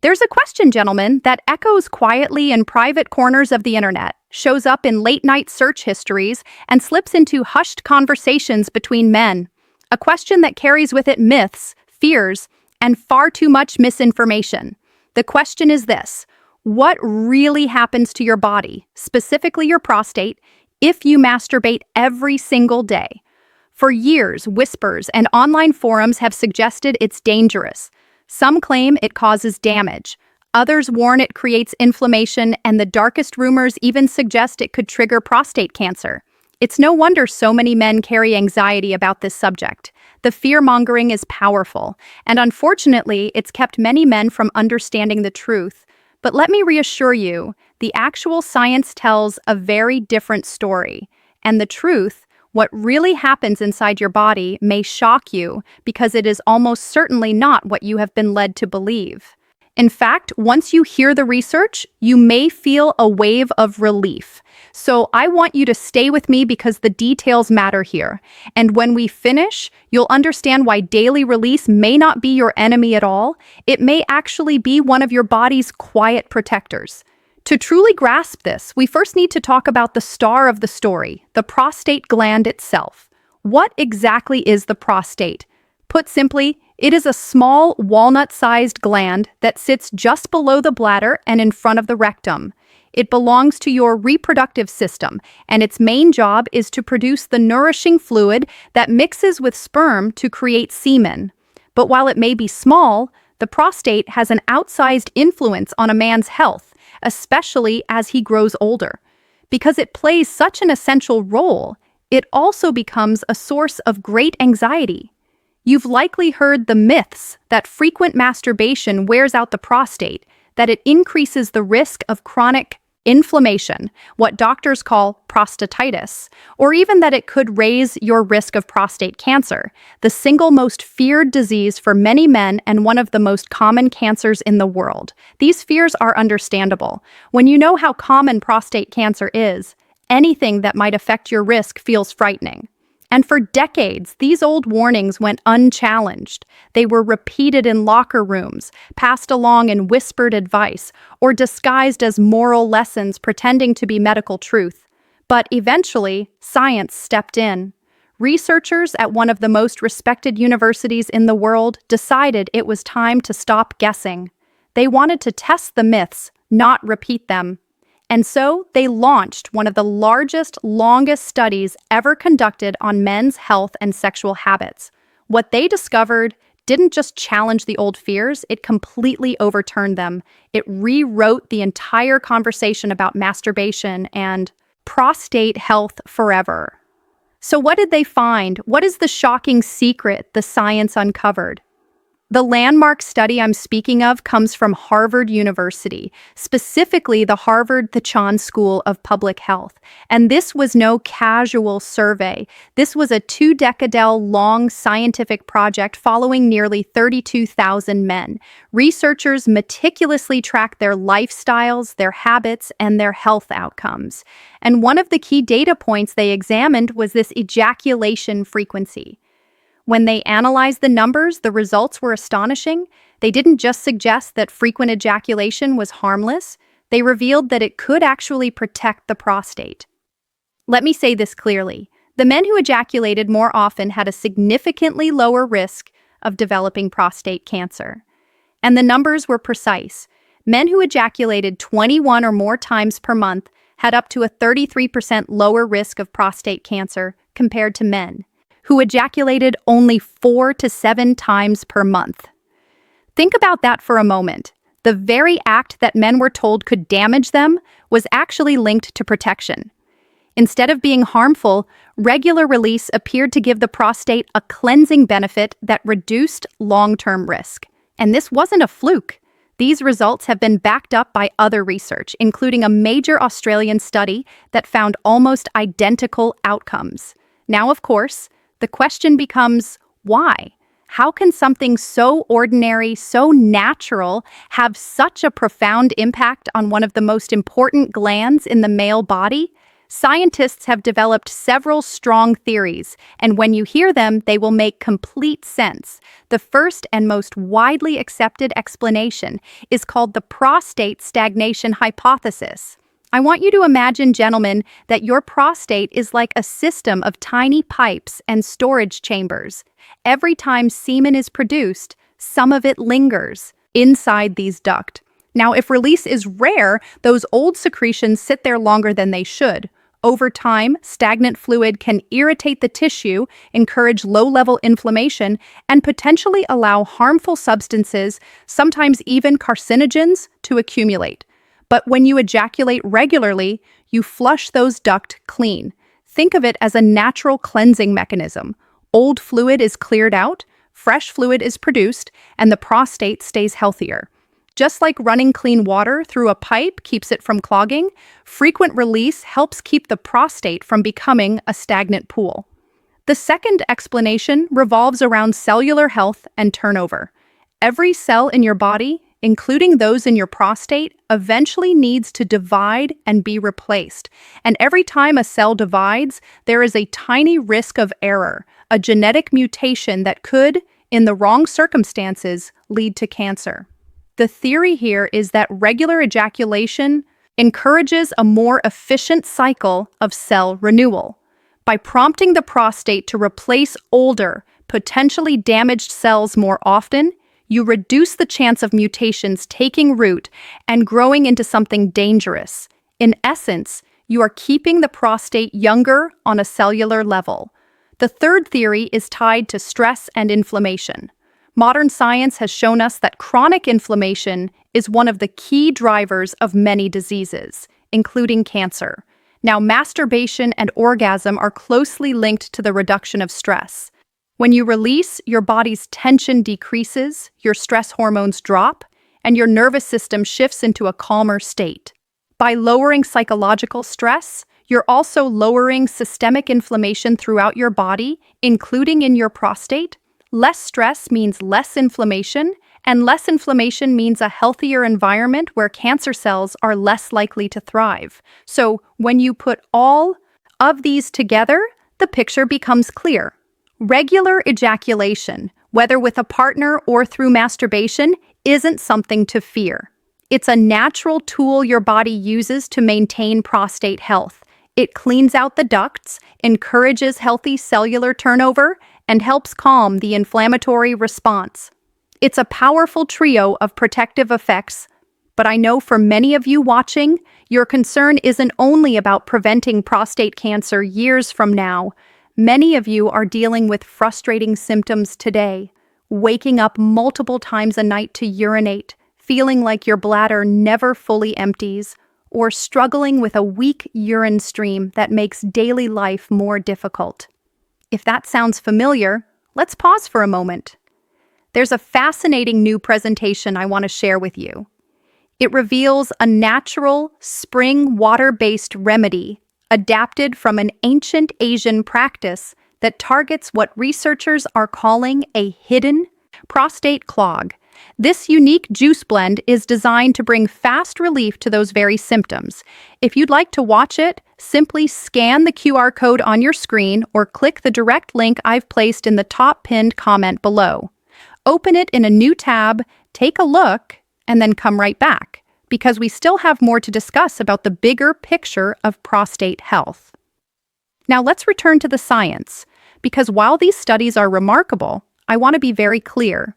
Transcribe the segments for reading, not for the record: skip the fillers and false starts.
There's a question, gentlemen, that echoes quietly in private corners of the internet, shows up in late-night search histories, and slips into hushed conversations between men. A question that carries with it myths, fears, and far too much misinformation. The question is this: what really happens to your body, specifically your prostate, if you masturbate every single day? For years, whispers and online forums have suggested it's dangerous. Some claim it causes damage. Others warn it creates inflammation, and the darkest rumors even suggest it could trigger prostate cancer. It's no wonder so many men carry anxiety about this subject. The fear-mongering is powerful, and unfortunately, it's kept many men from understanding the truth. But let me reassure you, the actual science tells a very different story. And the truth, what really happens inside your body, may shock you because it is almost certainly not what you have been led to believe. In fact, once you hear the research, you may feel a wave of relief. So I want you to stay with me because the details matter here. And when we finish, you'll understand why daily release may not be your enemy at all. It may actually be one of your body's quiet protectors. To truly grasp this, we first need to talk about the star of the story, the prostate gland itself. What exactly is the prostate? Put simply, it is a small, walnut-sized gland that sits just below the bladder and in front of the rectum. It belongs to your reproductive system, and its main job is to produce the nourishing fluid that mixes with sperm to create semen. But while it may be small, the prostate has an outsized influence on a man's health, especially as he grows older. Because it plays such an essential role, it also becomes a source of great anxiety. You've likely heard the myths that frequent masturbation wears out the prostate, that it increases the risk of chronic inflammation, what doctors call prostatitis, or even that it could raise your risk of prostate cancer, the single most feared disease for many men and one of the most common cancers in the world. These fears are understandable. When you know how common prostate cancer is, anything that might affect your risk feels frightening. And for decades, these old warnings went unchallenged. They were repeated in locker rooms, passed along in whispered advice, or disguised as moral lessons pretending to be medical truth. But eventually, science stepped in. Researchers at one of the most respected universities in the world decided it was time to stop guessing. They wanted to test the myths, not repeat them. And so they launched one of the largest, longest studies ever conducted on men's health and sexual habits. What they discovered didn't just challenge the old fears, it completely overturned them. It rewrote the entire conversation about masturbation and prostate health forever. So what did they find? What is the shocking secret the science uncovered? The landmark study I'm speaking of comes from Harvard University, specifically the Harvard Thachon School of Public Health. And this was no casual survey. This was a 2-decade-long scientific project following nearly 32,000 men. Researchers meticulously tracked their lifestyles, their habits, and their health outcomes. And one of the key data points they examined was this ejaculation frequency. When they analyzed the numbers, the results were astonishing. They didn't just suggest that frequent ejaculation was harmless, they revealed that it could actually protect the prostate. Let me say this clearly. The men who ejaculated more often had a significantly lower risk of developing prostate cancer. And the numbers were precise. Men who ejaculated 21 or more times per month had up to a 33% lower risk of prostate cancer compared to men who ejaculated only 4 to 7 times per month. Think about that for a moment. The very act that men were told could damage them was actually linked to protection. Instead of being harmful, regular release appeared to give the prostate a cleansing benefit that reduced long-term risk. And this wasn't a fluke. These results have been backed up by other research, including a major Australian study that found almost identical outcomes. Now, of course, the question becomes, why? How can something so ordinary, so natural, have such a profound impact on one of the most important glands in the male body? Scientists have developed several strong theories, and when you hear them, they will make complete sense. The first and most widely accepted explanation is called the prostate stagnation hypothesis. I want you to imagine, gentlemen, that your prostate is like a system of tiny pipes and storage chambers. Every time semen is produced, some of it lingers inside these ducts. Now, if release is rare, those old secretions sit there longer than they should. Over time, stagnant fluid can irritate the tissue, encourage low-level inflammation, and potentially allow harmful substances, sometimes even carcinogens, to accumulate. But when you ejaculate regularly, you flush those ducts clean. Think of it as a natural cleansing mechanism. Old fluid is cleared out, fresh fluid is produced, and the prostate stays healthier. Just like running clean water through a pipe keeps it from clogging, frequent release helps keep the prostate from becoming a stagnant pool. The second explanation revolves around cellular health and turnover. Every cell in your body, including those in your prostate, eventually needs to divide and be replaced. And every time a cell divides, there is a tiny risk of error, a genetic mutation that could, in the wrong circumstances, lead to cancer. The theory here is that regular ejaculation encourages a more efficient cycle of cell renewal. By prompting the prostate to replace older, potentially damaged cells more often, you reduce the chance of mutations taking root and growing into something dangerous. In essence, you are keeping the prostate younger on a cellular level. The third theory is tied to stress and inflammation. Modern science has shown us that chronic inflammation is one of the key drivers of many diseases, including cancer. Now, masturbation and orgasm are closely linked to the reduction of stress. When you release, your body's tension decreases, your stress hormones drop, and your nervous system shifts into a calmer state. By lowering psychological stress, you're also lowering systemic inflammation throughout your body, including in your prostate. Less stress means less inflammation, and less inflammation means a healthier environment where cancer cells are less likely to thrive. So, when you put all of these together, the picture becomes clear. Regular ejaculation, whether with a partner or through masturbation, isn't something to fear. It's a natural tool your body uses to maintain prostate health. It cleans out the ducts, encourages healthy cellular turnover, and helps calm the inflammatory response. It's a powerful trio of protective effects, but I know for many of you watching, your concern isn't only about preventing prostate cancer years from now. Many of you are dealing with frustrating symptoms today, waking up multiple times a night to urinate, feeling like your bladder never fully empties, or struggling with a weak urine stream that makes daily life more difficult. If that sounds familiar, let's pause for a moment. There's a fascinating new presentation I want to share with you. It reveals a natural, spring water-based remedy adapted from an ancient Asian practice that targets what researchers are calling a hidden prostate clog. This unique juice blend is designed to bring fast relief to those very symptoms. If you'd like to watch it, simply scan the QR code on your screen or click the direct link I've placed in the top pinned comment below. Open it in a new tab, take a look, and then come right back, because we still have more to discuss about the bigger picture of prostate health. Now let's return to the science, because while these studies are remarkable, I want to be very clear.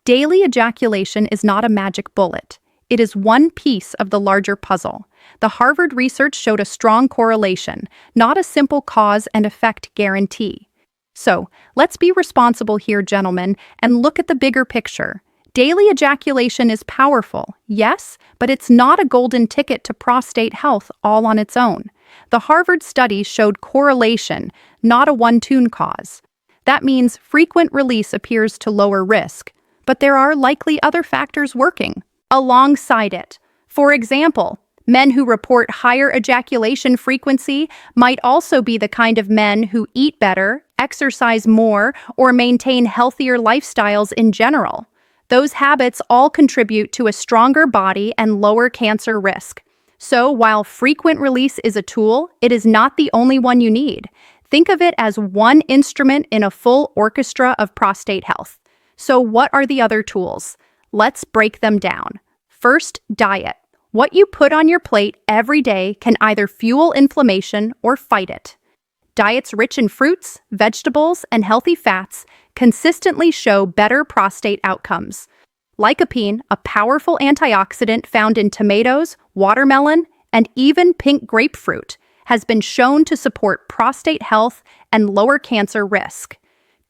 Daily ejaculation is not a magic bullet. It is one piece of the larger puzzle. The Harvard research showed a strong correlation, not a simple cause and effect guarantee. So, let's be responsible here, gentlemen, and look at the bigger picture. Daily ejaculation is powerful, yes, but it's not a golden ticket to prostate health all on its own. The Harvard study showed correlation, not a one-tune cause. That means frequent release appears to lower risk, but there are likely other factors working alongside it. For example, men who report higher ejaculation frequency might also be the kind of men who eat better, exercise more, or maintain healthier lifestyles in general. Those habits all contribute to a stronger body and lower cancer risk. So while frequent release is a tool, it is not the only one you need. Think of it as one instrument in a full orchestra of prostate health. So what are the other tools? Let's break them down. First, diet. What you put on your plate every day can either fuel inflammation or fight it. Diets rich in fruits, vegetables, and healthy fats consistently show better prostate outcomes. Lycopene, a powerful antioxidant found in tomatoes, watermelon, and even pink grapefruit, has been shown to support prostate health and lower cancer risk.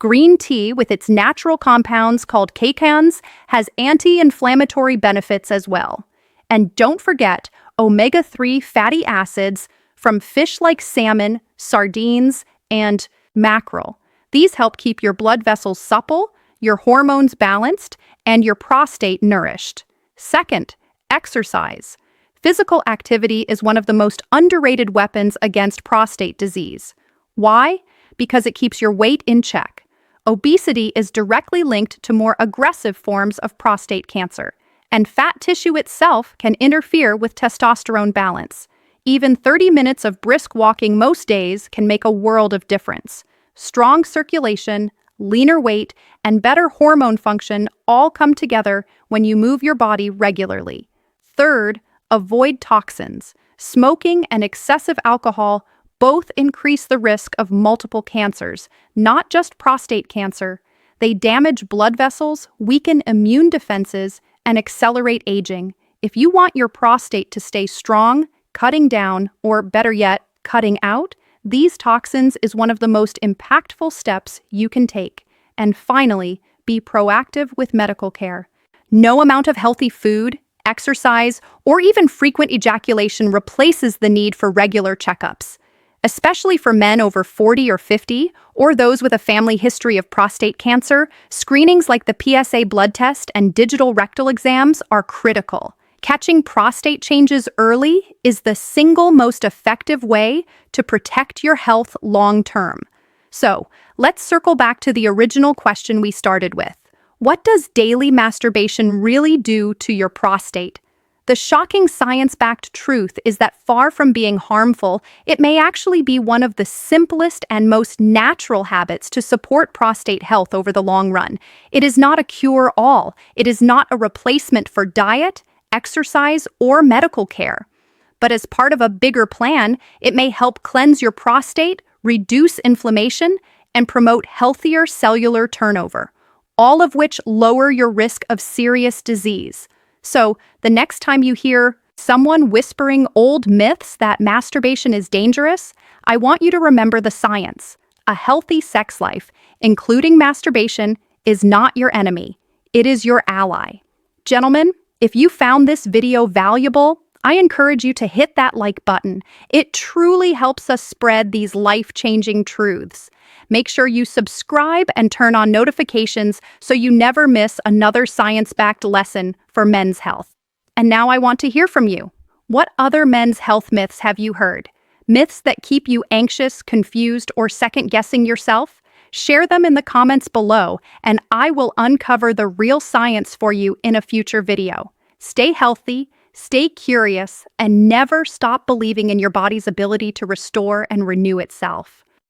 Green tea, with its natural compounds called cations, has anti-inflammatory benefits as well. And don't forget omega-3 fatty acids from fish like salmon, sardines, and mackerel. These help keep your blood vessels supple, your hormones balanced, and your prostate nourished. Second, exercise. Physical activity is one of the most underrated weapons against prostate disease. Why? Because it keeps your weight in check. Obesity is directly linked to more aggressive forms of prostate cancer, and fat tissue itself can interfere with testosterone balance. Even 30 minutes of brisk walking most days can make a world of difference. Strong circulation, leaner weight, and better hormone function all come together when you move your body regularly. Third, avoid toxins. Smoking and excessive alcohol both increase the risk of multiple cancers, not just prostate cancer. They damage blood vessels, weaken immune defenses, and accelerate aging. If you want your prostate to stay strong, cutting down, or better yet, cutting out, these toxins is one of the most impactful steps you can take. And finally, be proactive with medical care. No amount of healthy food, exercise, or even frequent ejaculation replaces the need for regular checkups. Especially for men over 40 or 50, or those with a family history of prostate cancer, screenings like the PSA blood test and digital rectal exams are critical. Catching prostate changes early is the single most effective way to protect your health long-term. So, let's circle back to the original question we started with. What does daily masturbation really do to your prostate? The shocking science-backed truth is that far from being harmful, it may actually be one of the simplest and most natural habits to support prostate health over the long run. It is not a cure-all. It is not a replacement for diet, exercise, or medical care. But as part of a bigger plan, it may help cleanse your prostate, reduce inflammation, and promote healthier cellular turnover, all of which lower your risk of serious disease. So, the next time you hear someone whispering old myths that masturbation is dangerous, I want you to remember the science. A healthy sex life, including masturbation, is not your enemy. It is your ally. Gentlemen, if you found this video valuable, I encourage you to hit that like button. It truly helps us spread these life-changing truths. Make sure you subscribe and turn on notifications so you never miss another science-backed lesson for men's health. And now I want to hear from you. What other men's health myths have you heard? Myths that keep you anxious, confused, or second-guessing yourself? Share them in the comments below, and I will uncover the real science for you in a future video. Stay healthy, stay curious, and never stop believing in your body's ability to restore and renew itself.